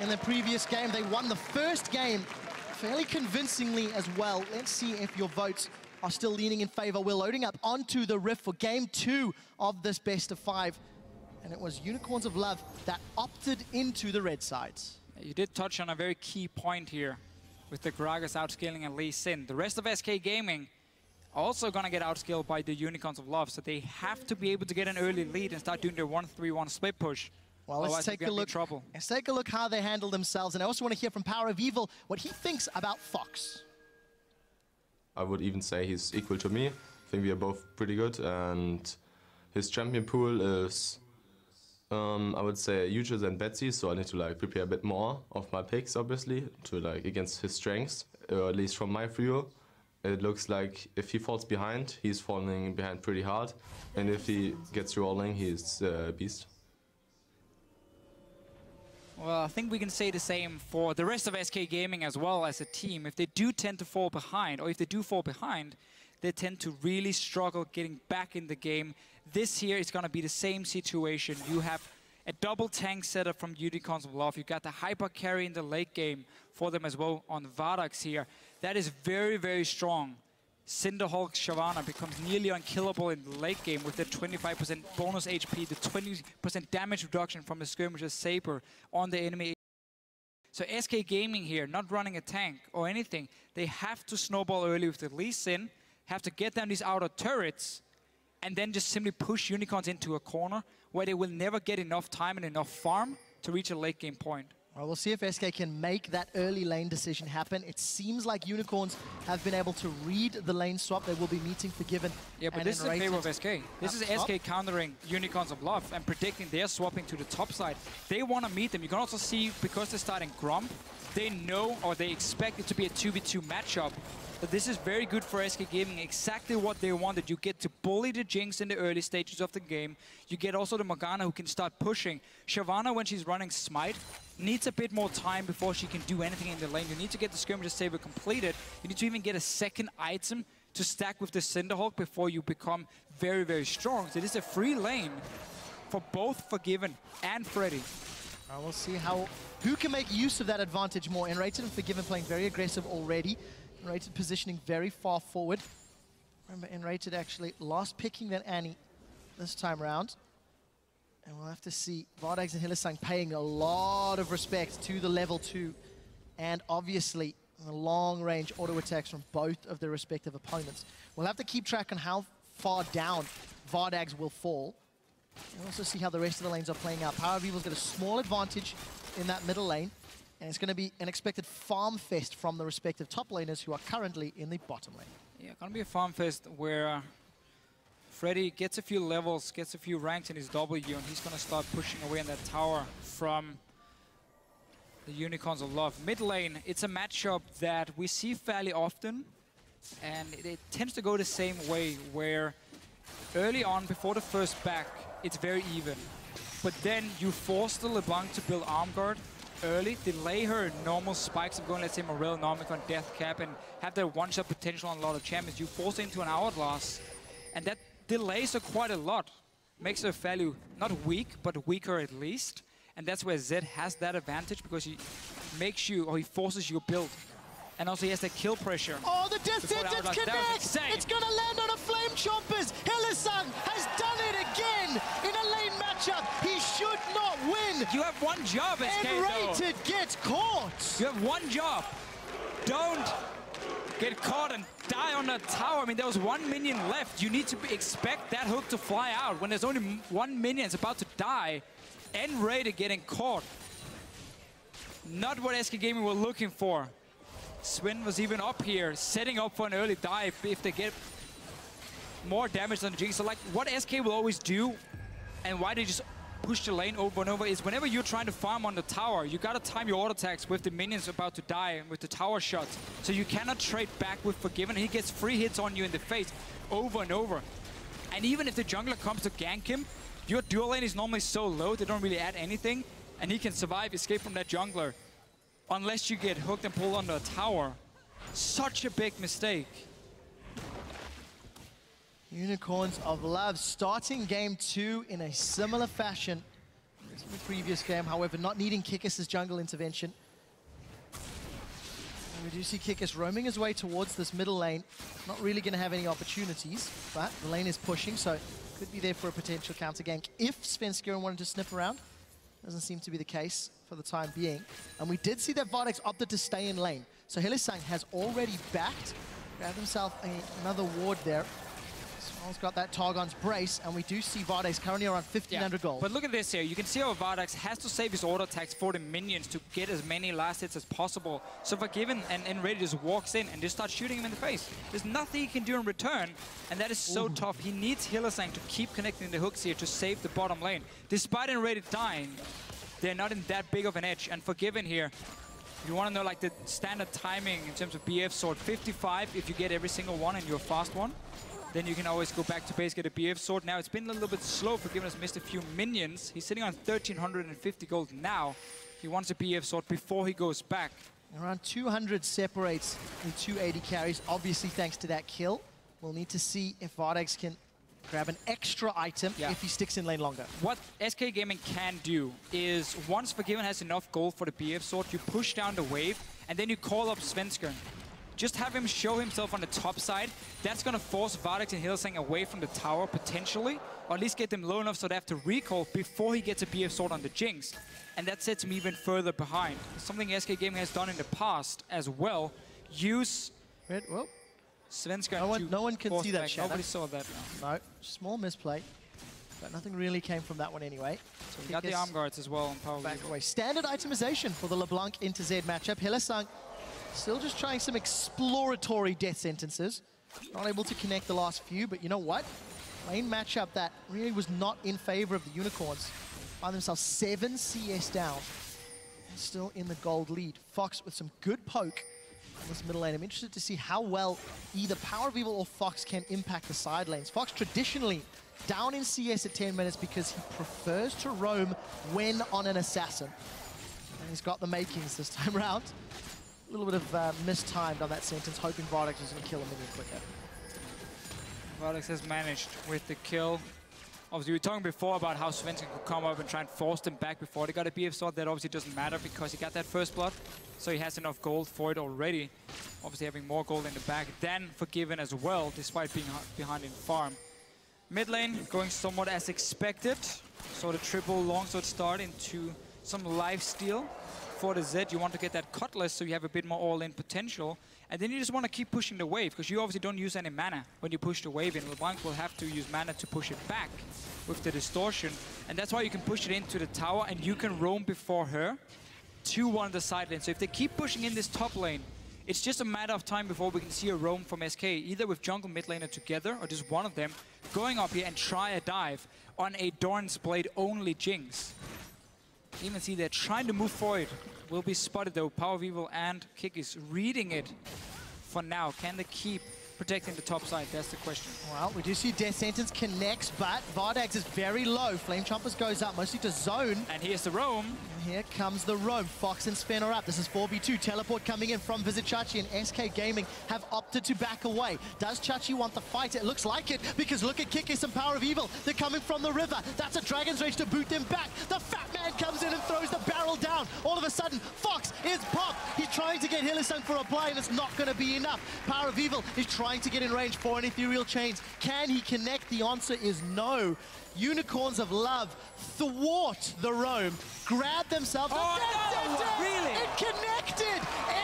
in the previous game. They won the first game fairly convincingly as well. Let's see if your votes are still leaning in favor. We're loading up onto the Rift for game 2 of this best of 5. And it was Unicorns of Love that opted into the red sides. You did touch on a very key point here with the Gragas outscaling and Lee Sin. The rest of SK Gaming also gonna get outscaled by the Unicorns of Love, so they have to be able to get an early lead and start doing their 1-3-1 split push. Well, let's take a look. Let's take a look how they handle themselves, and I also want to hear from Power of Evil what he thinks about Fox. I would even say he's equal to me. I think we are both pretty good, and his champion pool is, I would say, huger than Betsy. So I need to like prepare a bit more of my picks, obviously, to like against his strengths, or at least from my view. It looks like if he falls behind, he's falling behind pretty hard, and if he gets rolling, he's a beast. Well, I think we can say the same for the rest of SK Gaming as well as a team. If they do tend to fall behind, or if they do fall behind, they tend to really struggle getting back in the game. This here is going to be the same situation. You have a double tank setup from Unicorns of Love. You got the hyper carry in the late game for them as well on Vardax here. That is very, very strong. Cinderhulk Shyvana becomes nearly unkillable in the late game with the 25% bonus HP, the 20% damage reduction from the Skirmisher's Saber on the enemy. So SK Gaming here, not running a tank or anything, they have to snowball early with the Lee Sin, have to get down these outer turrets, and then just simply push Unicorns into a corner where they will never get enough time and enough farm to reach a late game point. Well, we'll see if SK can make that early lane decision happen. It seems like Unicorns have been able to read the lane swap. They will be meeting Forgiven. Yeah, but this is in favor of SK. This is SK countering Unicorns of Love and predicting they're swapping to the top side. They want to meet them. You can also see, because they're starting Gromp, they know or they expect it to be a 2v2 matchup. But this is very good for SK Gaming, exactly what they wanted. You get to bully the Jinx in the early stages of the game. You get also the Morgana who can start pushing. Shyvana, when she's running Smite, needs a bit more time before she can do anything in the lane. You need to get the Skirmisher Saber completed. You need to even get a second item to stack with the Cinderhulk before you become very, very strong. So this is a free lane for both Forgiven and Freddy. We'll see who can make use of that advantage more. Enrated and Forgiven playing very aggressive already. Enrated positioning very far forward. Remember, Enrated actually last picking that Annie this time around. And we'll have to see Vardax and Hylissang paying a lot of respect to the level 2. And obviously, the long-range auto attacks from both of their respective opponents. We'll have to keep track on how far down Vardax will fall. And also see how the rest of the lanes are playing out. Power of Evil's got a small advantage in that middle lane. And it's going to be an expected farm fest from the respective top laners who are currently in the bottom lane. Yeah, going to be a farm fest where Freddy gets a few levels, gets a few ranks in his W, and he's going to start pushing away in that tower from the Unicorns of Love. Mid lane, it's a matchup that we see fairly often, and it tends to go the same way, where early on, before the first back, it's very even. But then you force the LeBlanc to build Arm Guard early, delay her normal spikes of going, let's say, Morel, Nomicon, Death Cap, and have their one-shot potential on a lot of champions. You force her into an Hourglass, and that delays her quite a lot. Makes her fairly, not weak, but weaker at least. And that's where Zed has that advantage, because he makes you, or he forces you to build. And also he has that kill pressure. Oh, the Death Sentence connects! It's gonna land on a Flame Chompers! Hylissang has done it again in a lane matchup! He should not win! You have one job, SK, Enrated gets caught! You have one job. Don't get caught and die on the tower. I mean, there was one minion left. You need to expect that hook to fly out when there's only one minion that's about to die. Enrated getting caught. Not what SK Gaming were looking for. Swin was even up here, setting up for an early dive if they get more damage than the Jinx. So like what SK will always do, and why they just push the lane over and over, is whenever you're trying to farm on the tower, you gotta time your auto attacks with the minions about to die and with the tower shots. So you cannot trade back with Forgiven. He gets free hits on you in the face over and over. And even if the jungler comes to gank him, your dual lane is normally so low, they don't really add anything, and he can survive, escape from that jungler. Unless you get hooked and pulled onto a tower. Such a big mistake. Unicorns of Love starting game 2 in a similar fashion. in the previous game, however, not needing Kikis' jungle intervention. And we do see Kikis roaming his way towards this middle lane. Not really going to have any opportunities, but the lane is pushing, so could be there for a potential counter gank if Svenskeren wanted to snip around. Doesn't seem to be the case for the time being. And we did see that Viedeo opted to stay in lane. So Hylissang has already backed, grabbed himself another ward there. Smal's got that Targon's brace, and we do see Viedeo currently around 1,500 gold. But look at this here. You can see how Viedeo has to save his auto attacks for the minions to get as many last hits as possible. So Forgiven and Ready just walks in and just starts shooting him in the face. There's nothing he can do in return, and that is so tough. He needs Hylissang to keep connecting the hooks here to save the bottom lane. Despite Ready dying, they're not in that big of an edge. And Forgiven here, you want to know like the standard timing in terms of BF sword, 55 if you get every single one and you're a fast one. Then you can always go back to base, get a BF sword. Now it's been a little bit slow. Forgiven has missed a few minions. He's sitting on 1,350 gold now. He wants a BF sword before he goes back. Around 200 separates in 280 carries, obviously thanks to that kill. We'll need to see if Viedeo can grab an extra item if he sticks in lane longer. What SK Gaming can do is once Forgiven has enough gold for the BF sword, you push down the wave and then you call up Svenskeren. Just have him show himself on the top side. That's going to force Viedeo and Hylissang away from the tower potentially, or at least get them low enough so they have to recall before he gets a BF sword on the Jinx. And that sets him even further behind. Something SK Gaming has done in the past as well. Use Svenskeren. No one can see that shot. Nobody saw that. No, small misplay. But nothing really came from that one anyway. So we got the arm guards as well on power. Back away. Standard itemization for the LeBlanc into Z matchup. Hylissang still just trying some exploratory death sentences. Not able to connect the last few, but you know what? Lane matchup that really was not in favor of the Unicorns. Find themselves 7 CS down. And still in the gold lead. Fox with some good poke in this middle lane. I'm interested to see how well either Power of Evil or Fox can impact the side lanes. Fox traditionally down in CS at 10 minutes because he prefers to roam when on an assassin. And he's got the makings this time around. A little bit of mistimed on that sentence, hoping Viedeo is going to kill a minion quicker. Viedeo has managed with the kill. Obviously, we were talking before about how Svenskeren could come up and try and force them back before they got a BF sword. That obviously doesn't matter because he got that first blood, so he has enough gold for it already. Obviously, having more gold in the back than Forgiven as well, despite being behind in farm. Mid lane going somewhat as expected. So the triple longsword start into some lifesteal. For the Z, you want to get that Cutlass so you have a bit more all-in potential. And then you just want to keep pushing the wave, because you obviously don't use any mana when you push the wave in. LeBlanc will have to use mana to push it back with the distortion. And that's why you can push it into the tower, and you can roam before her to one of the side lanes. So if they keep pushing in this top lane, it's just a matter of time before we can see a roam from SK, either with jungle mid laner together, or just one of them going up here and try a dive on a Doran's Blade only Jinx. You even see they're trying to move forward. Will be spotted though. Power of Evil and Kikis reading it for now. Can they keep protecting the top side? That's the question. Well, we do see Death Sentence connects, but Viedeo is very low. Flame Chompers goes up, mostly to zone. And here's the roam. And here comes the roam. Fox and Sven are up. This is 4v2. Teleport coming in from Visit Chachi, and SK Gaming have opted to back away. Does Chachi want the fight? It looks like it, because look at Kikis and Power of Evil. They're coming from the river. That's a Dragon's Rage to boot them back. The Fat Man comes in and throws the barrel down. All of a sudden, Fox is popped. He's trying to get Hylissang for a play, and it's not going to be enough. Power of Evil is trying to get in range for an Ethereal Chains. Can he connect? The answer is no. Unicorns of Love thwart the roam, grab themselves. Really? It connected!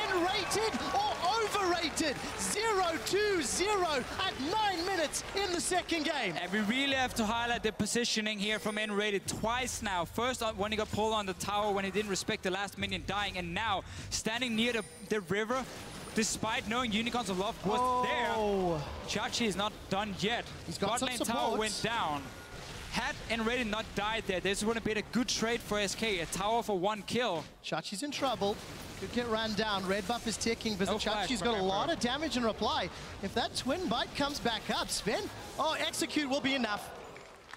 N-rated or overrated? 0-2-0 at 9 minutes in the second game. And we really have to highlight the positioning here from N-rated twice now. First when he got pulled on the tower when he didn't respect the last minion dying, and now standing near the river. Despite knowing Unicorns of Love was there, Chachi is not done yet. He's got some lane support. tower went down. Had N-rated not died there, this would have been a good trade for SK. A tower for 1 kill. Chachi's in trouble. Could get ran down. Red buff is ticking. Visit Chachi's got a lot of damage in reply. If that twin bite comes back up, Sven, execute will be enough.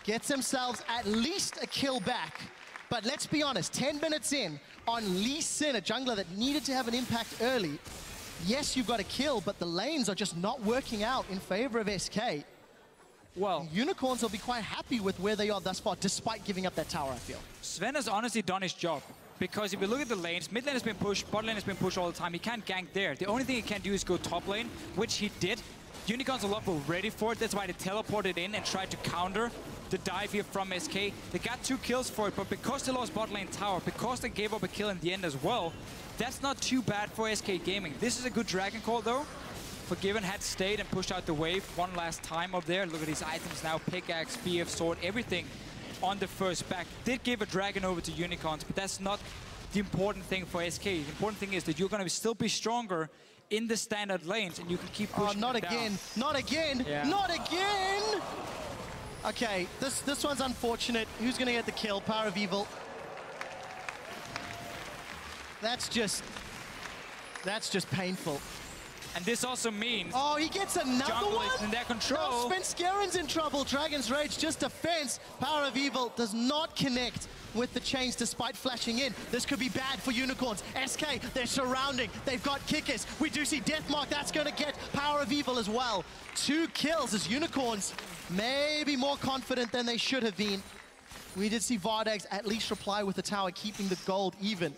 Gets themselves at least a kill back. But let's be honest, 10 minutes in on Lee Sin, a jungler that needed to have an impact early. Yes, you've got a kill, but the lanes are just not working out in favor of SK. Well, Unicorns will be quite happy with where they are thus far, despite giving up that tower, I feel. Sven has honestly done his job. Because if you look at the lanes, mid lane has been pushed, bot lane has been pushed all the time. He can't gank there. The only thing he can do is go top lane, which he did. Unicorns a lot were ready for it. That's why they teleported in and tried to counter the dive here from SK. They got 2 kills for it, but because they lost bot lane tower, because they gave up a kill in the end as well, that's not too bad for SK Gaming. This is a good Dragon Call though. Forgiven had stayed and pushed out the wave one last time up there. Look at these items now, pickaxe, BF sword, everything on the first back. Did give a dragon over to Unicorns, but that's not the important thing for SK. The important thing is that you're going to still be stronger in the standard lanes and you can keep pushing not again, down. not again, not again! Okay, this one's unfortunate. Who's going to get the kill? Power of Evil. That's just painful. And this also means... Oh, he gets another jungle one? is in their control. No, Svenskaren's in trouble. Dragon's Rage, just defense. Power of Evil does not connect with the chains despite flashing in. This could be bad for Unicorns. SK, they're surrounding. They've got kickers. We do see Deathmark. That's going to get Power of Evil as well. 2 kills as Unicorns maybe more confident than they should have been. We did see Vardags at least reply with the tower, keeping the gold even.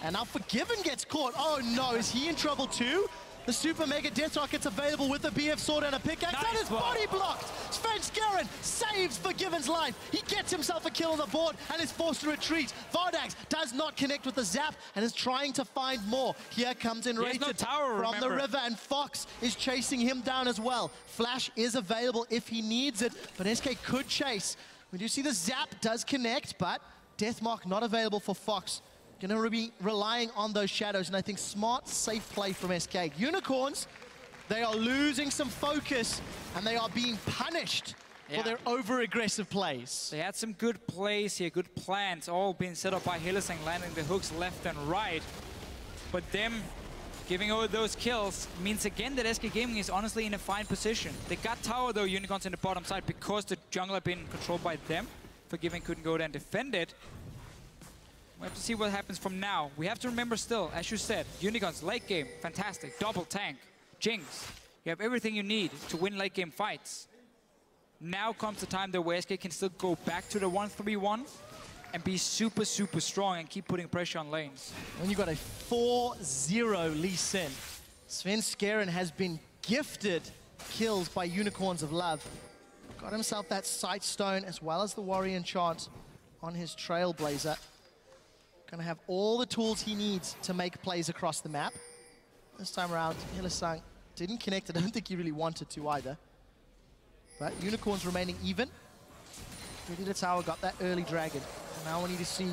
And now Forgiven gets caught. Oh no, is he in trouble too? The Super Mega Death Rocket's available with the BF Sword and a pickaxe. Nice That is body blocked! Svenskaren saves Forgiven's life. He gets himself a kill on the board and is forced to retreat. Vardags does not connect with the zap and is trying to find more. Here comes Enraged no tower, from the river, and Fox is chasing him down as well. Flash is available if he needs it, but SK could chase. We do see the zap does connect, but Deathmark not available for Fox. Going to be relying on those shadows, and I think smart, safe play from SK. Unicorns, they are losing some focus, and they are being punished for their over-aggressive plays. They had some good plays here, good plans, all being set up by Hylissang, landing the hooks left and right. But them giving over those kills means again that SK Gaming is honestly in a fine position. They got tower though, Unicorns in the bottom side, because the jungle had been controlled by them. Forgiven couldn't go there and defend it. We have to see what happens from now. We have to remember still, as you said, Unicorns, late game, fantastic. Double tank, Jinx. You have everything you need to win late game fights. Now comes the time that where SK can still go back to the 1-3-1 and be super, super strong and keep putting pressure on lanes. When you got a 4-0 Lee Sin, Svenskaren has been gifted kills by Unicorns of Love. Got himself that Sight Stone as well as the Warrior Enchant on his Trailblazer. Gonna have all the tools he needs to make plays across the map. This time around, Hylissang didn't connect. I don't think he really wanted to either. But Unicorns remaining even. Ready the tower, got that early dragon. And now we need to see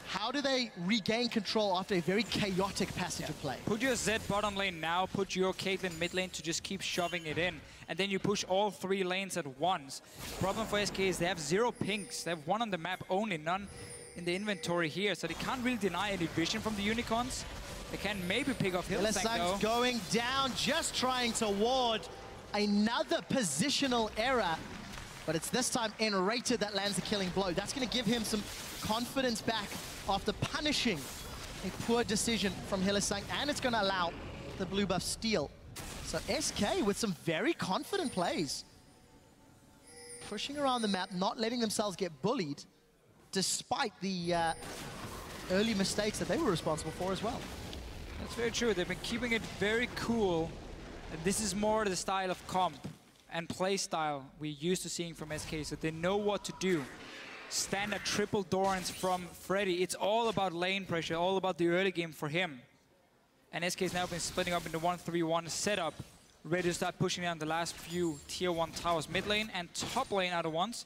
how do they regain control after a very chaotic passage of play. Put your Zed bottom lane now, put your Caitlyn mid lane to just keep shoving it in. And then you push all 3 lanes at once. Problem for SK is they have 0 pinks. They have 1 on the map only, none in the inventory here, so they can't really deny any vision from the Unicorns. They can maybe pick off Hylissang though. Going down, just trying to ward another positional error, but it's this time Enrated that lands the killing blow. That's going to give him some confidence back after punishing a poor decision from Hylissang, and it's going to allow the blue buff steal. So SK with some very confident plays. Pushing around the map, not letting themselves get bullied, despite the early mistakes that they were responsible for as well. That's very true. They've been keeping it very cool. And this is more the style of comp and play style we're used to seeing from SK, so they know what to do. Standard triple Dorans from Freddy. It's all about lane pressure, all about the early game for him. And SK's now been splitting up into 1-3-1 setup, ready to start pushing down the last few tier 1 towers, mid lane and top lane out of once.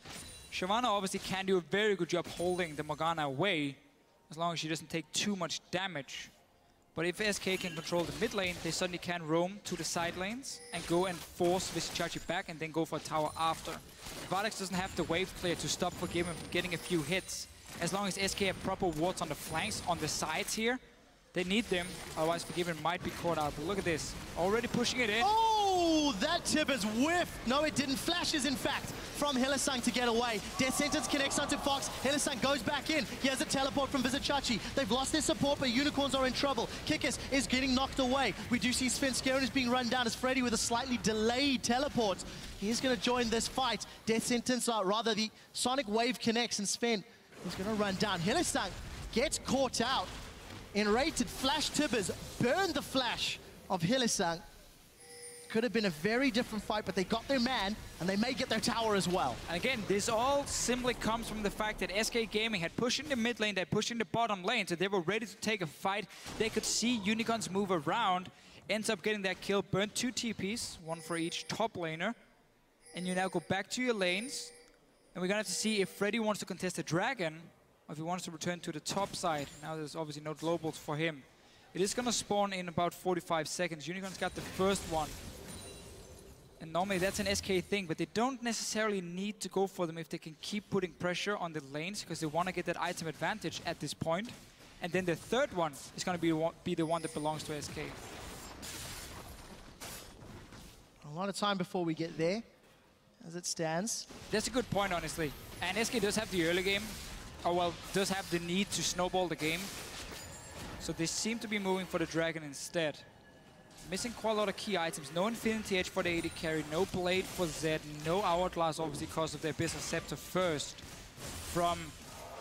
Shyvana obviously can do a very good job holding the Morgana away, as long as she doesn't take too much damage. But if SK can control the mid lane, they suddenly can roam to the side lanes and go and force Vishichachi back and then go for a tower after. Vardags doesn't have the wave clear to stop Forgiven from getting a few hits. As long as SK have proper wards on the flanks, on the sides here, they need them, otherwise Forgiven might be caught out. But look at this, already pushing it in. Oh, that tip is whiffed. No, it didn't. Flashes, in fact. from Hylissang to get away. Death Sentence connects onto Fox. Hylissang goes back in. He has a teleport from Vizichachi. They've lost their support, but Unicorns are in trouble. Kikis is getting knocked away. We do see Sven Skeren is being run down as Freddy with a slightly delayed teleport. He is going to join this fight. Death Sentence, rather the Sonic Wave connects, and Sven is going to run down. Hylissang gets caught out. Enrated Flash Tibbers burned the flash of Hylissang. Could have been a very different fight, but they got their man, and they may get their tower as well. And again, this all simply comes from the fact that SK Gaming had pushed in the mid lane, they pushed in the bottom lane, so they were ready to take a fight. They could see Unicorns move around, ends up getting that kill, burned 2 TPs, 1 for each top laner. And you now go back to your lanes, and we're gonna have to see if Freddy wants to contest the dragon, or if he wants to return to the top side. Now there's obviously no globals for him. It is gonna spawn in about 45 seconds. Unicorns got the first one. And normally that's an SK thing, but they don't necessarily need to go for them if they can keep putting pressure on the lanes, because they want to get that item advantage at this point. And then the third one is going to be the one that belongs to SK. A lot of time before we get there, as it stands. That's a good point, honestly. And SK does have the early game, or well, does have the need to snowball the game. So they seem to be moving for the dragon instead. Missing quite a lot of key items. No Infinity Edge for the AD carry, no Blade for Zed, no Hourglass obviously because of their Business Scepter first from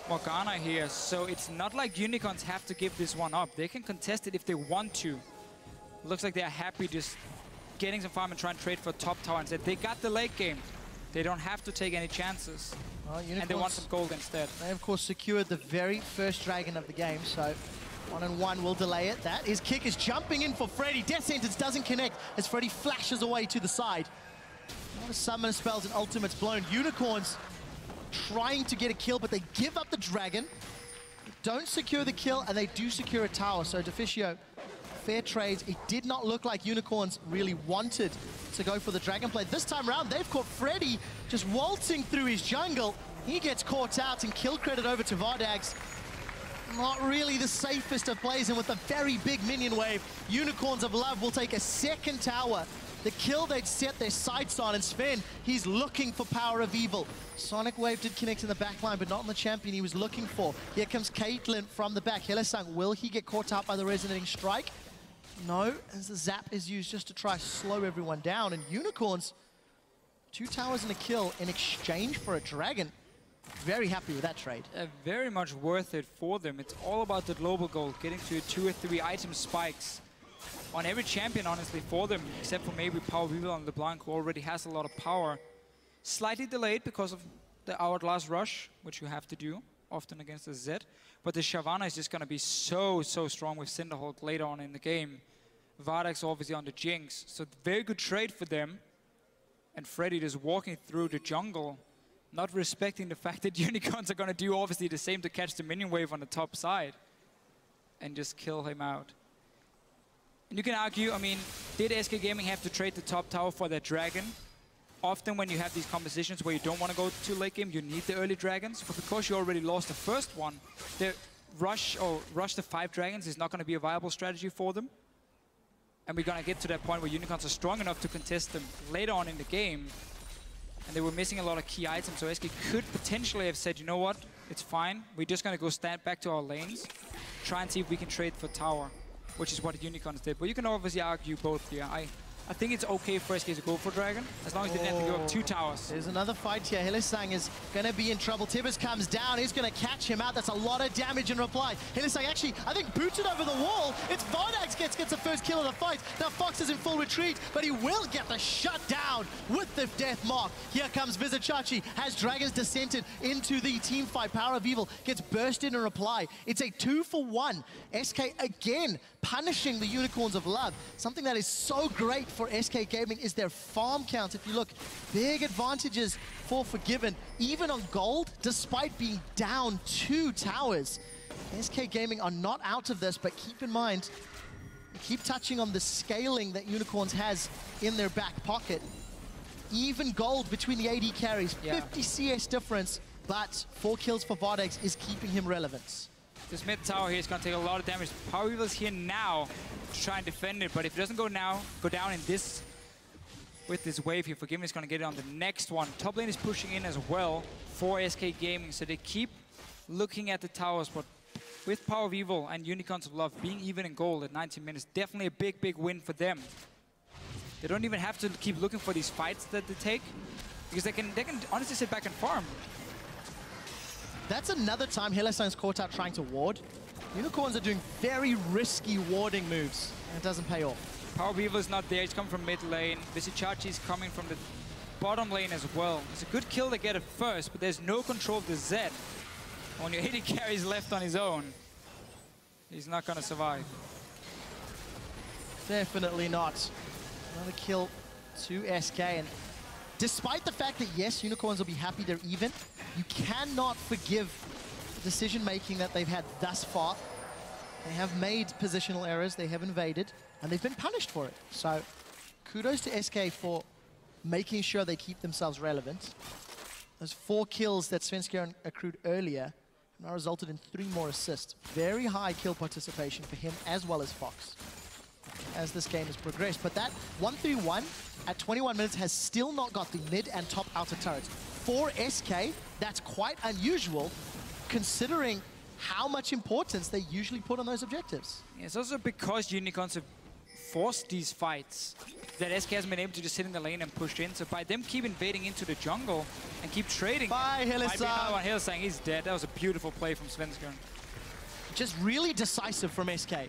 Morgana here. So it's not like Unicorns have to give this one up. They can contest it if they want to. Looks like they're happy just getting some farm and trying to trade for top tower instead. They got the late game. They don't have to take any chances. And they want some gold instead. They of course secured the very first dragon of the game, so 1-on-1 will delay it. That is Kikis jumping in for Freddy. Death Sentence doesn't connect as Freddy flashes away to the side. A lot of summon spells and ultimates blown. Unicorns trying to get a kill, but they give up the dragon. They don't secure the kill, and they do secure a tower. So Deficio, fair trades. It did not look like Unicorns really wanted to go for the dragon play. This time around, they've caught Freddy just waltzing through his jungle. He gets caught out, and kill credit over to Vardags. Not really the safest of plays, and with a very big minion wave, Unicorns of Love will take a second tower. The kill they'd set their sights on, and Sven, he's looking for Power of Evil. Sonic Wave did connect in the backline, but not on the champion he was looking for. Here comes Caitlyn from the back. Hylissang, will he get caught out by the Resonating Strike? No, as the Zap is used just to try slow everyone down, and Unicorns, 2 towers and a kill in exchange for a dragon. Very happy with that trade. Very much worth it for them. It's all about the global goal, getting to 2 or 3 item spikes on every champion, honestly, for them, except for maybe Power of Evil on LeBlanc, who already has a lot of power. Slightly delayed because of the Hourglass Rush, which you have to do often against the Zed. But the Shyvana is just going to be so strong with Cinderhulk later on in the game. Vardax obviously on the Jinx, so very good trade for them. And Freddy just walking through the jungle, not respecting the fact that Unicorns are going to do obviously the same to catch the minion wave on the top side and just kill him out. And you can argue, I mean, did SK Gaming have to trade the top tower for their dragon? Often when you have these compositions where you don't want to go to late game, you need the early dragons. But because you already lost the first one, the rush the 5 dragons is not going to be a viable strategy for them. And we're going to get to that point where Unicorns are strong enough to contest them later on in the game. And they were missing a lot of key items, so SK could potentially have said, you know what, it's fine. We're just going to go stand back to our lanes, try and see if we can trade for tower, which is what Unicorns did. But you can obviously argue both here. I think it's okay for SK to go for dragon, as long as they didn't have to go up 2 towers. There's another fight here. Hylissang is going to be in trouble. Tibbers comes down. He's going to catch him out. That's a lot of damage in reply. Hylissang actually, I think, boots it over the wall. It's Vardags gets the first kill of the fight. Now Fox is in full retreat, but he will get the shut down with the death mark. Here comes Vizichachi. Has dragons descended into the team fight. Power of Evil gets bursted in reply. It's a 2-for-1. SK again punishing the Unicorns of Love. Something that is so great for SK Gaming is their farm count. If you look, big advantages for Forgiven, even on gold, despite being down 2 towers. SK Gaming are not out of this, but keep in mind, keep touching on the scaling that Unicorns has in their back pocket. Even gold between the AD carries, 50 CS difference, but 4 kills for Vardags is keeping him relevant. This mid tower here is going to take a lot of damage. Power Evil is here now to try and defend it, but if it doesn't go down in this with this wave here. Forgiven is going to get it on the next one. Top lane is pushing in as well for SK Gaming, so they keep looking at the towers, but with Power of Evil and Unicorns of Love being even in gold at 19 minutes, definitely a big, big win for them. They don't even have to keep looking for these fights that they take, because they can honestly sit back and farm. That's another time Hillesang's caught out trying to ward. Unicorns are doing very risky warding moves, and it doesn't pay off. Power of Evil is not there, he's coming from mid lane. Visichachi is coming from the bottom lane as well. It's a good kill to get it first, but there's no control of the Zed. When your AD carries left on his own, he's not going to survive. Definitely not. Another kill to SK, and despite the fact that, yes, Unicorns will be happy they're even, you cannot forgive the decision-making that they've had thus far. They have made positional errors, they have invaded, and they've been punished for it. So, kudos to SK for making sure they keep themselves relevant. Those 4 kills that Svenskeren accrued earlier now resulted in 3 more assists. Very high kill participation for him as well as Fox as this game has progressed. But that 1-3-1 at 21 minutes has still not got the mid and top outer turrets. For SK, that's quite unusual considering how much importance they usually put on those objectives. Yeah, it's also because Unicorns have forced these fights that SK hasn't been able to just sit in the lane and push in. So by them keep invading into the jungle and keep trading. Bye, Hillesang. Hillesang, he's dead. That was a beautiful play from Svenskeren. Just really decisive from SK.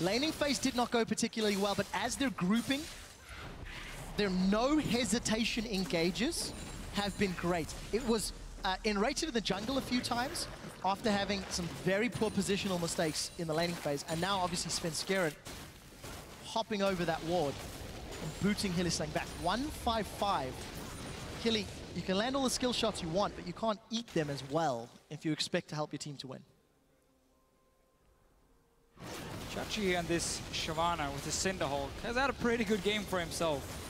Laning phase did not go particularly well, but as they're grouping, their no hesitation engages have been great. It was enrated in the jungle a few times after having some very poor positional mistakes in the laning phase, and now obviously Svenskeren hopping over that ward and booting Hillesang back. 1-5-5. Hilly, you can land all the skill shots you want, but you can't eat them as well if you expect to help your team to win. Chachi and this Shyvana with the Cinderhulk has had a pretty good game for himself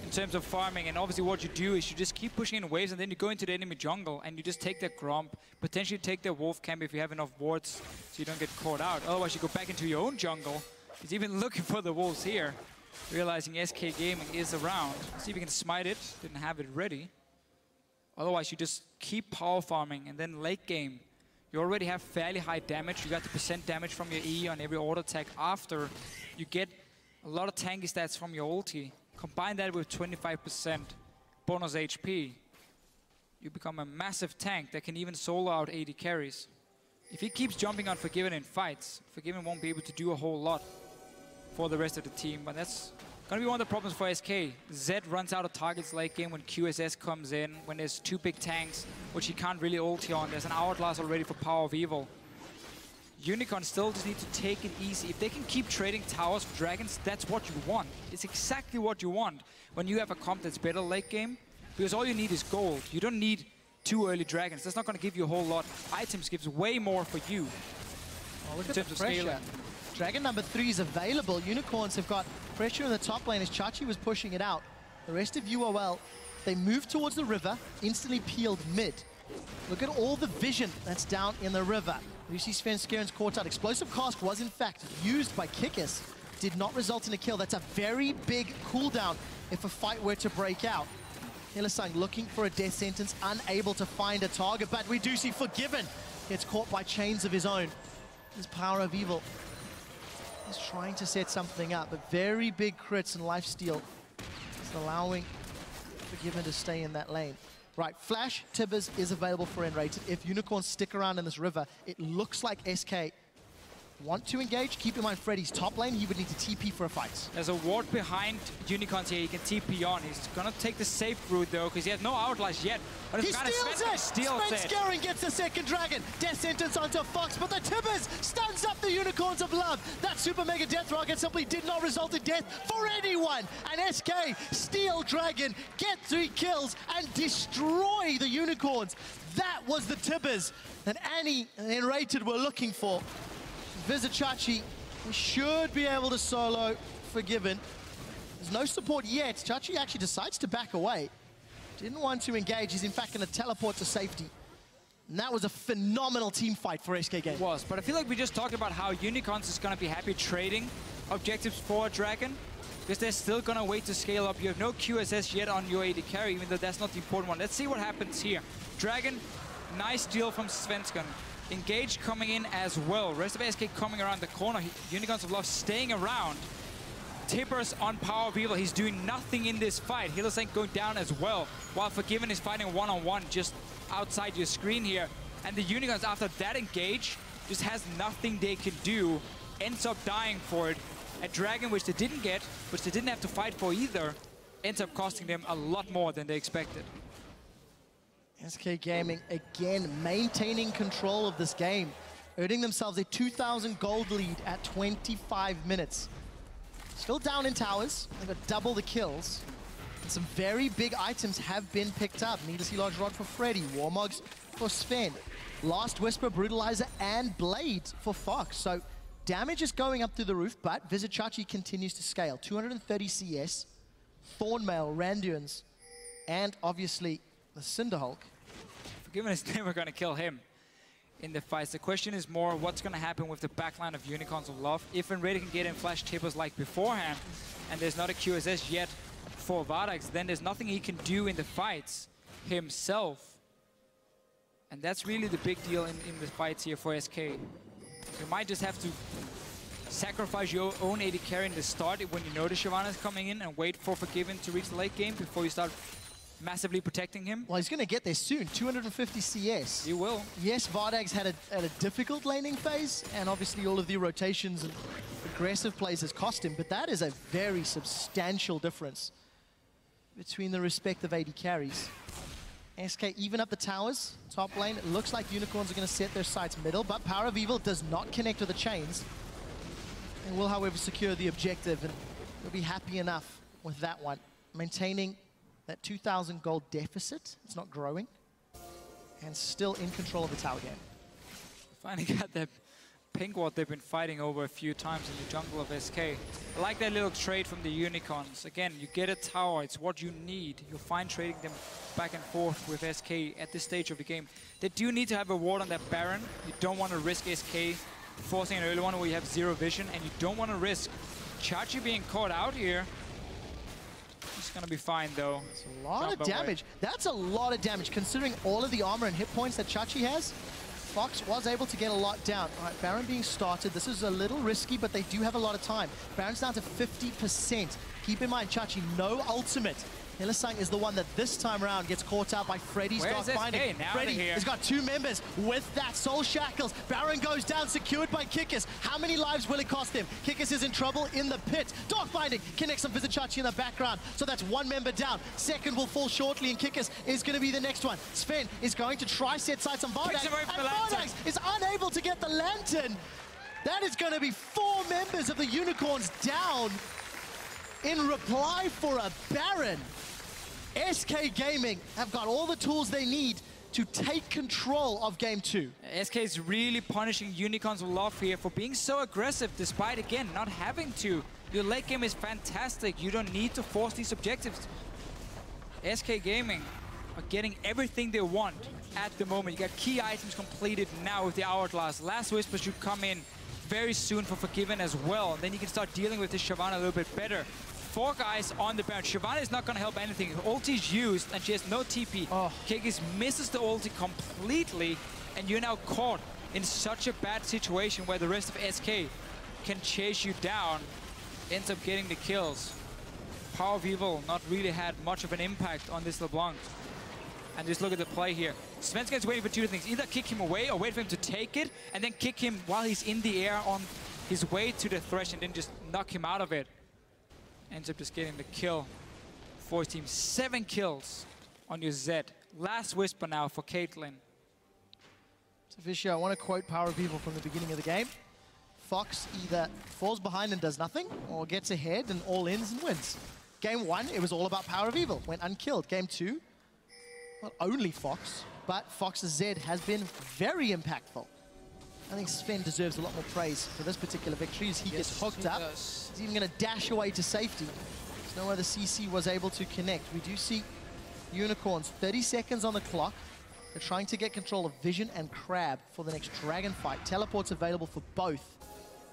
in terms of farming, and obviously what you do is you just keep pushing in waves and then you go into the enemy jungle and you just take their Gromp, potentially take their Wolf Camp if you have enough wards so you don't get caught out. Otherwise you go back into your own jungle. He's even looking for the wolves here, realizing SK Gaming is around. See if he can smite it, didn't have it ready. Otherwise you just keep power farming, and then late game you already have fairly high damage. You got the percent damage from your E on every auto attack after. You get a lot of tanky stats from your ulti. Combine that with 25% bonus HP. You become a massive tank that can even solo out 80 carries. If he keeps jumping on Forgiven in fights, Forgiven won't be able to do a whole lot for the rest of the team. But that's going to be one of the problems for SK. Zed runs out of targets late game when QSS comes in, when there's 2 big tanks, which he can't really ulti on. There's an Hourglass already for Power of Evil. Unicorn still just need to take it easy. If they can keep trading towers for dragons, that's what you want. It's exactly what you want when you have a comp that's better late game, because all you need is gold. You don't need 2 early dragons. That's not going to give you a whole lot. Items gives way more for you. Oh, look at the pressure. Dragon number 3 is available. Unicorns have got pressure in the top lane as Chachi was pushing it out. The rest of UOL, they moved towards the river, instantly peeled mid. Look at all the vision that's down in the river. You see Svenskeren's caught out. Explosive Cask was in fact used by Kikis. Did not result in a kill. That's a very big cooldown if a fight were to break out. Hillesang looking for a death sentence, unable to find a target, but we do see Forgiven gets caught by chains of his own. His Power of Evil is trying to set something up, but very big crits and lifesteal is allowing Forgiven to stay in that lane. Right, Flash Tibbers is available for N-rated. If Unicorns stick around in this river, it looks like SK want to engage. Keep in mind Freddy's top lane, he would need to TP for a fight. There's a ward behind Unicorns here, he can TP on. He's gonna take the safe route though, because he has no Outlast yet. But he steals it! Svenskeren gets the second dragon. Death sentence onto Fox, but the Tibbers stuns up the Unicorns of Love. That super mega death rocket simply did not result in death for anyone. And SK steal dragon, get 3 kills, and destroy the Unicorns. That was the Tibbers that Annie and N-rated were looking for. Chachi should be able to solo Forgiven. There's no support yet. Chachi actually decides to back away. Didn't want to engage. He's in fact going to teleport to safety. And that was a phenomenal team fight for SK Game. It was, but I feel like we just talked about how Unicorns is going to be happy trading objectives for a dragon. because they're still gonna wait to scale up. You have no QSS yet on your AD carry, even though that's not the important one. Let's see what happens here. Dragon, nice deal from Svensson. Engage coming in as well. Rest of SK coming around the corner. Unicorns of Love staying around. Tippers on Power of Evil. He's doing nothing in this fight. Hylissang going down as well, while Forgiven is fighting one-on-one just outside your screen here. And the Unicorns, after that engage, just has nothing they can do. Ends up dying for it. A Dragon, which they didn't get, which they didn't have to fight for either, ends up costing them a lot more than they expected. SK Gaming, again, maintaining control of this game, earning themselves a 2,000 gold lead at 25 minutes. Still down in towers, they've got double the kills. And some very big items have been picked up. Needlessly Large Rod for Freddy, Warmogs for Sven, Last Whisper, Brutalizer, and Blade for Fox. So damage is going up through the roof, but Vizichachi continues to scale. 230 CS, Thornmail, Randuins, and obviously the Cinderhulk. Forgiven is never going to kill him in the fights. The question is more what's going to happen with the backline of Unicorns of Love. If Enredi can get in flash tippers like beforehand, and there's not a QSS yet for Vardax, then there's nothing he can do in the fights himself. And that's really the big deal in the fights here for SK. You might just have to sacrifice your own AD carry in the start when you know the Shyvana is coming in, and wait for Forgiven to reach the late game before you start massively protecting him. Well, he's going to get there soon. 250 CS. He will. Yes, Vardax had a difficult laning phase, and obviously all of the rotations and aggressive plays has cost him, but that is a very substantial difference between the respective AD carries. SK even up the towers, top lane. It looks like Unicorns are going to set their sights middle, but Power of Evil does not connect with the chains. And will, however, secure the objective, and they'll be happy enough with that one. Maintaining that 2,000 gold deficit, it's not growing, and still in control of the tower game. Finally got that pink ward they've been fighting over a few times in the jungle of SK. I like that little trade from the Unicorns. Again, you get a tower, it's what you need. You'll find trading them back and forth with SK at this stage of the game. They do need to have a ward on that Baron. You don't want to risk SK forcing an early one where you have zero vision, and you don't want to risk Chachi being caught out here. He's gonna be fine though. It's a lot of damage. That's a lot of damage considering all of the armor and hit points that Chachi has. Fox was able to get a lot down. All right, Baron being started. This is a little risky, but they do have a lot of time. Baron's down to 50%. Keep in mind, Chachi, no ultimate. Hylissang is the one that this time around gets caught out by Freddy's Dark Binding. Freddy has got two members with that Soul Shackles. Baron goes down, secured by Kikis. How many lives will it cost him? Kikis is in trouble in the pit. Dark Binding connects on Vizichachi in the background. So that's one member down. Second will fall shortly, and Kikis is going to be the next one. Sven is going to try set sights on Vardax, and Vardax is unable to get the Lantern. That is going to be 4 members of the Unicorns down in reply for a Baron. SK Gaming have got all the tools they need to take control of Game 2. SK is really punishing Unicorns of Love here for being so aggressive, despite, again, not having to. Your late game is fantastic. You don't need to force these objectives. SK Gaming are getting everything they want at the moment. You got key items completed now with the Hourglass. Last Whisper should come in very soon for Forgiven as well. And then you can start dealing with this Shyvana a little bit better. 4 guys on the Baron. Shyvana is not going to help anything. Her ulti's used, and she has no TP. Kikis misses the ulti completely, and you're now caught in such a bad situation where the rest of SK can chase you down, ends up getting the kills. Power of Evil not really had much of an impact on this LeBlanc. And just look at the play here. Svensson is waiting for 2 things. Either kick him away or wait for him to take it, and then kick him while he's in the air on his way to the thresh, and then just knock him out of it. Ends up just getting the kill for his team. 7 kills on your Zed. Last Whisper now for Caitlyn. So Fisher, I want to quote Power of Evil from the beginning of the game. Fox either falls behind and does nothing, or gets ahead and all-ins and wins. Game 1, it was all about Power of Evil, went unkilled. Game 2, not only Fox, but Fox's Zed has been very impactful. I think Sven deserves a lot more praise for this particular victory as he gets hooked up. He's even going to dash away to safety. There's no other CC was able to connect. We do see Unicorns, 30 seconds on the clock. They're trying to get control of Vision and Crab for the next Dragon fight. Teleport's available for both.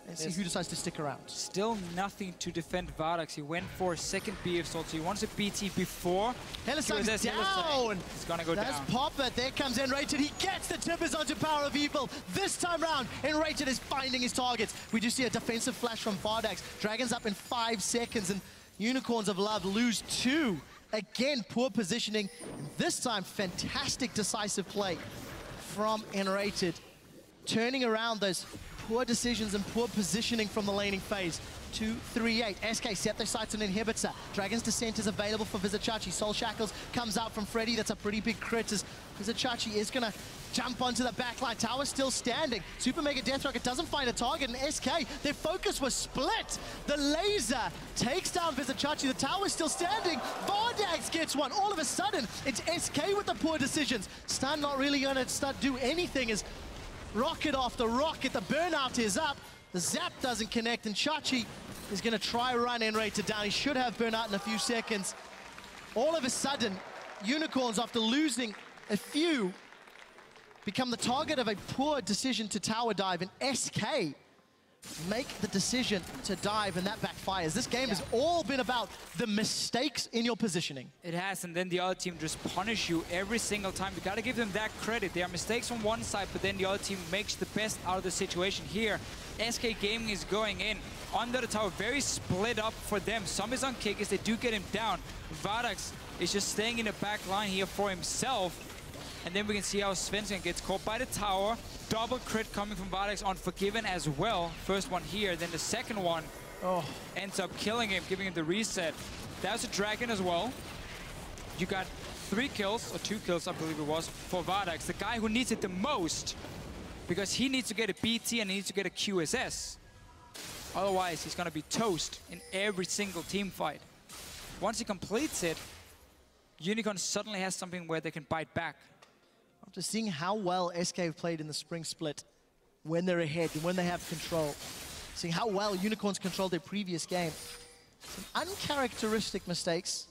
and see who decides to stick around. Still nothing to defend Vardax. He went for a second BF salt, so he wants a BT before. Hellesang's down! He's gonna go That's down. Popper. There comes Enrated. He gets the tippers onto Power of Evil. This time round, Enrated is finding his targets. We do see a defensive flash from Vardax. Dragons up in 5 seconds, and Unicorns of Love lose 2. Again, poor positioning. And this time, fantastic decisive play from Enrated. Turning around those poor decisions and poor positioning from the laning phase. 2-3-8. SK set their sights on Inhibitor. Dragon's Descent is available for Vizichachi. Soul Shackles comes out from Freddy. That's a pretty big crit as Vizichachi is going to jump onto the backline. Tower still standing. Super Mega Death Rocket doesn't find a target, and SK, their focus was split. The laser takes down Vizichachi. The tower's still standing. Vardax gets one. All of a sudden, it's SK with the poor decisions. Stun not really going to do anything as rocket after rocket. The burnout is up. The zap doesn't connect, and Chachi is going to try run Enrated down. He should have burnout in a few seconds. All of a sudden, Unicorns, after losing a few, become the target of a poor decision to tower dive, and SK make the decision to dive, and that backfires. This game has all been about the mistakes in your positioning. It has, and then the other team just punish you every single time. You gotta give them that credit. There are mistakes on one side, but then the other team makes the best out of the situation. Here, SK Gaming is going in under the tower, very split up for them. Some is on kick as they do get him down. Vardax is just staying in the back line here for himself. And then we can see how Svensson gets caught by the tower. Double crit coming from Vardax on Forgiven as well. First one here, then the second one ends up killing him, giving him the reset. That's a dragon as well. You got 3 kills, or 2 kills I believe it was, for Vardax, the guy who needs it the most, because he needs to get a BT and he needs to get a QSS. Otherwise, he's gonna be toast in every single team fight. Once he completes it, Unicorn suddenly has something where they can bite back. After seeing how well SK have played in the spring split, when they're ahead and when they have control, seeing how well Unicorns controlled their previous game, some uncharacteristic mistakes.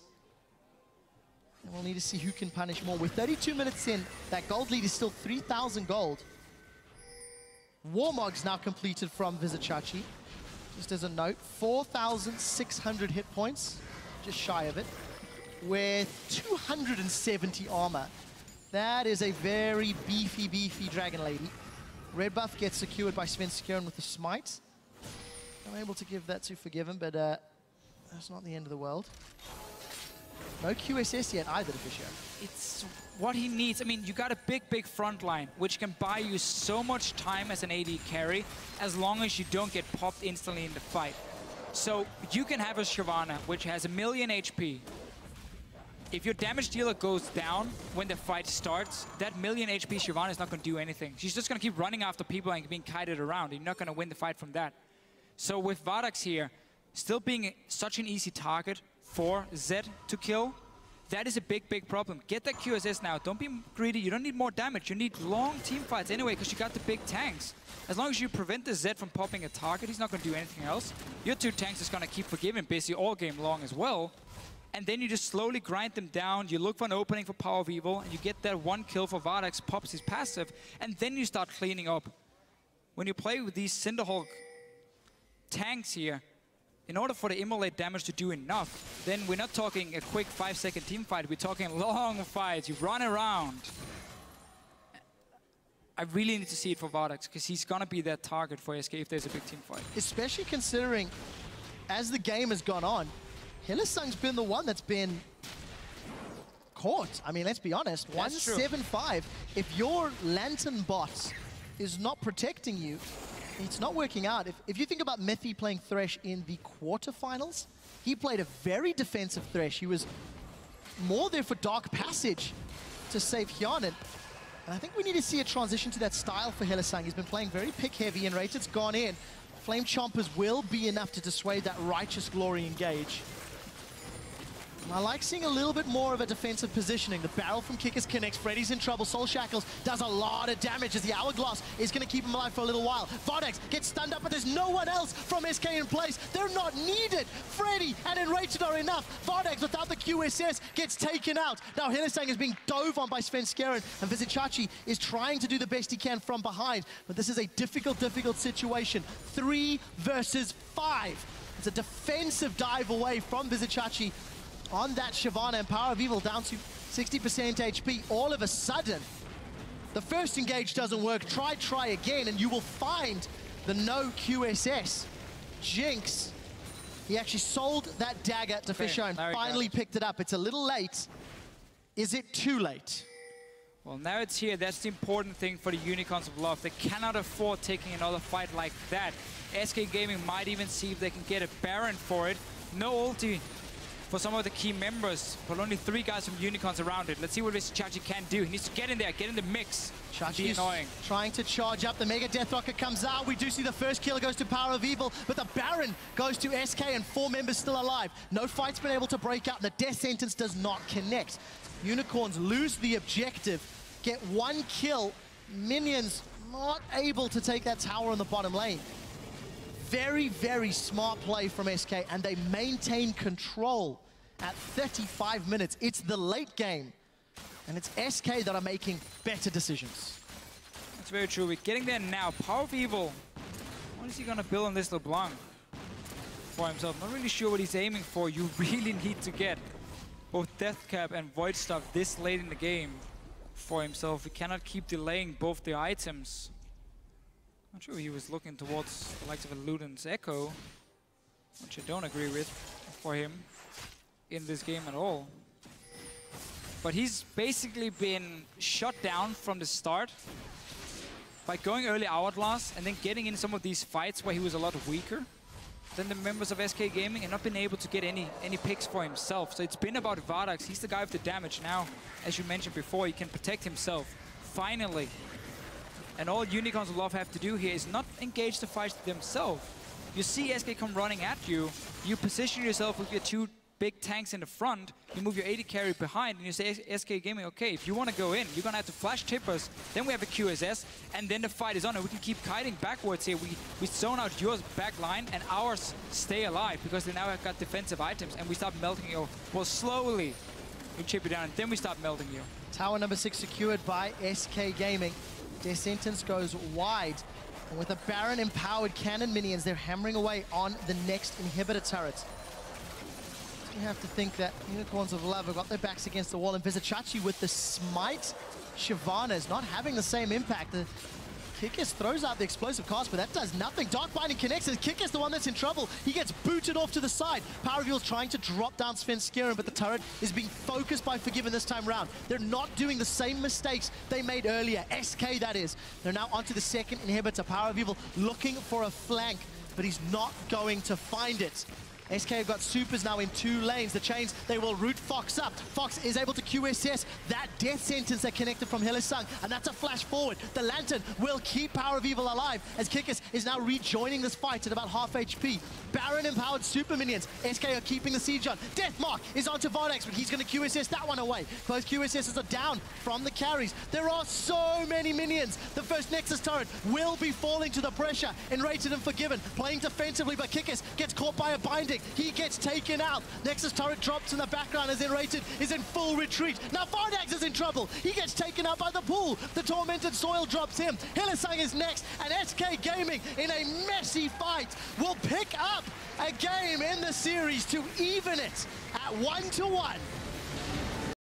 And we'll need to see who can punish more. With 32 minutes in, that gold lead is still 3,000 gold. Warmog's now completed from Vizichachi. Just as a note, 4,600 hit points, just shy of it, with 270 armor. That is a very beefy Dragon Lady. Red buff gets secured by Sven Skjern with the smite. I'm able to give that to Forgiven, but that's not the end of the world. No QSS yet either, Fisher. It's what he needs. I mean, you got a big front line, which can buy you so much time as an AD carry, as long as you don't get popped instantly in the fight. So you can have a Shyvana, which has 1,000,000 HP. If your damage dealer goes down when the fight starts, that 1,000,000 HP Shyvana is not going to do anything. She's just going to keep running after people and being kited around. You're not going to win the fight from that. So with Vardax here, still being such an easy target for Zed to kill, that is a big problem. Get that QSS now. Don't be greedy. You don't need more damage. You need long team fights anyway, because you got the big tanks. As long as you prevent the Zed from popping a target, he's not going to do anything else. Your 2 tanks is going to keep Forgiven busy all game long as well. And then you just slowly grind them down. You look for an opening for Power of Evil, and you get that 1 kill for Vardax, pops his passive, and then you start cleaning up. When you play with these Cinderhulk tanks here, in order for the immolate damage to do enough, then we're not talking a quick 5-second team fight. We're talking long fights. You run around. I really need to see it for Vardax, because he's going to be that target for SK if there's a big team fight. Especially considering, as the game has gone on, Hellesang's been the one that's been caught. I mean, let's be honest. 175. If your Lantern bot is not protecting you, it's not working out. If you think about Methy playing Thresh in the quarterfinals, he played a very defensive Thresh. He was more there for Dark Passage to save Hyanin. And I think we need to see a transition to that style for Hellesang. He's been playing very pick-heavy, and Rated's gone in. Flame Chompers will be enough to dissuade that Righteous Glory engage. I like seeing a little bit more of a defensive positioning. The barrel from Kickers connects. Freddy's in trouble. Soul Shackles does a lot of damage as the Hourglass is going to keep him alive for a little while. Vardex gets stunned up, but there's no one else from SK in place. They're not needed. Freddy and Enraged are enough. Vardex, without the QSS, gets taken out. Now Hillesang is being dove on by Sven Skeren, and Vizicachi is trying to do the best he can from behind. But this is a difficult situation. 3 versus 5. It's a defensive dive away from Vizicachi on that Shyvana, and Power of Evil down to 60% HP. All of a sudden, the first engage doesn't work. Try again, and you will find the no QSS. Jinx, he actually sold that dagger to Fisher and finally picked it up. It's a little late. Is it too late? Well, now it's here. That's the important thing for the Unicorns of Love. They cannot afford taking another fight like that. SK Gaming might even see if they can get a Baron for it. No ulti for some of the key members, but only 3 guys from Unicorns around it. Let's see what Vizicachi can do. He needs to get in there, get in the mix. Chachi is trying to charge up. The Mega Death Rocket comes out. We do see the first kill goes to Power of Evil, but the Baron goes to SK and 4 members still alive. No fight's been able to break out, and the death sentence does not connect. Unicorns lose the objective, get 1 kill. Minions not able to take that tower on the bottom lane. Very smart play from SK, and they maintain control at 35 minutes. It's the late game, and it's SK that are making better decisions. That's very true. We're getting there now. Power of Evil. What is he going to build on this LeBlanc for himself? Not really sure what he's aiming for. You really need to get both Death Cap and Void Stuff this late in the game for himself. He cannot keep delaying both the items. Not sure he was looking towards the likes of a Luden's Echo, which I don't agree with for him in this game at all. But he's basically been shut down from the start by going early Hourglass and then getting in some of these fights where he was a lot weaker than the members of SK Gaming and not been able to get any picks for himself. So it's been about Vardex. He's the guy with the damage now. As you mentioned before, he can protect himself. Finally. And all Unicorns of Love have to do here is not engage the fights themselves. You see SK come running at you, you position yourself with your 2 big tanks in the front, you move your 80 carry behind, and you say, SK Gaming, okay, if you want to go in, you're going to have to flash tippers, then we have a QSS, and then the fight is on, and we can keep kiting backwards here. We zone out yours back line, and ours stay alive, because they now have got defensive items, and we start melting you. Well, slowly, we chip you down, and then we start melting you. Tower number 6 secured by SK Gaming. Their sentence goes wide. And with a Baron empowered cannon minions, they're hammering away on the next inhibitor turret. You have to think that Unicorns of Love have got their backs against the wall, and Vizicachi with the smite. Shyvana is not having the same impact. The Kikis throws out the explosive cast, but that does nothing. Dark Binding connects, and Kikis the one that's in trouble. He gets booted off to the side. Power Reveal's trying to drop down Sven Skeren, but the turret is being focused by Forgiven this time round. They're not doing the same mistakes they made earlier. SK, that is. They're now onto the second inhibitor. Power of Evil looking for a flank, but he's not going to find it. SK have got supers now in 2 lanes. The chains, they will root Fox up. Fox is able to QSS that death sentence that connected from Hillesang, and that's a flash forward. The Lantern will keep Power of Evil alive as Kikis is now rejoining this fight at about half HP. Baron empowered super minions. SK are keeping the siege on. Deathmark is onto Vardex, but he's going to QSS that one away. Both QSSs are down from the carries. There are so many minions. The first Nexus turret will be falling to the pressure. Enrated and Forgiven playing defensively, but Kikis gets caught by a binding. He gets taken out. Nexus turret drops in the background as Enrated is in full retreat. Now Vardex is in trouble. He gets taken out by the pool. The Tormented Soil drops him. Hillesang is next, and SK Gaming in a messy fight will pick up a game in the series to even it at 1-1.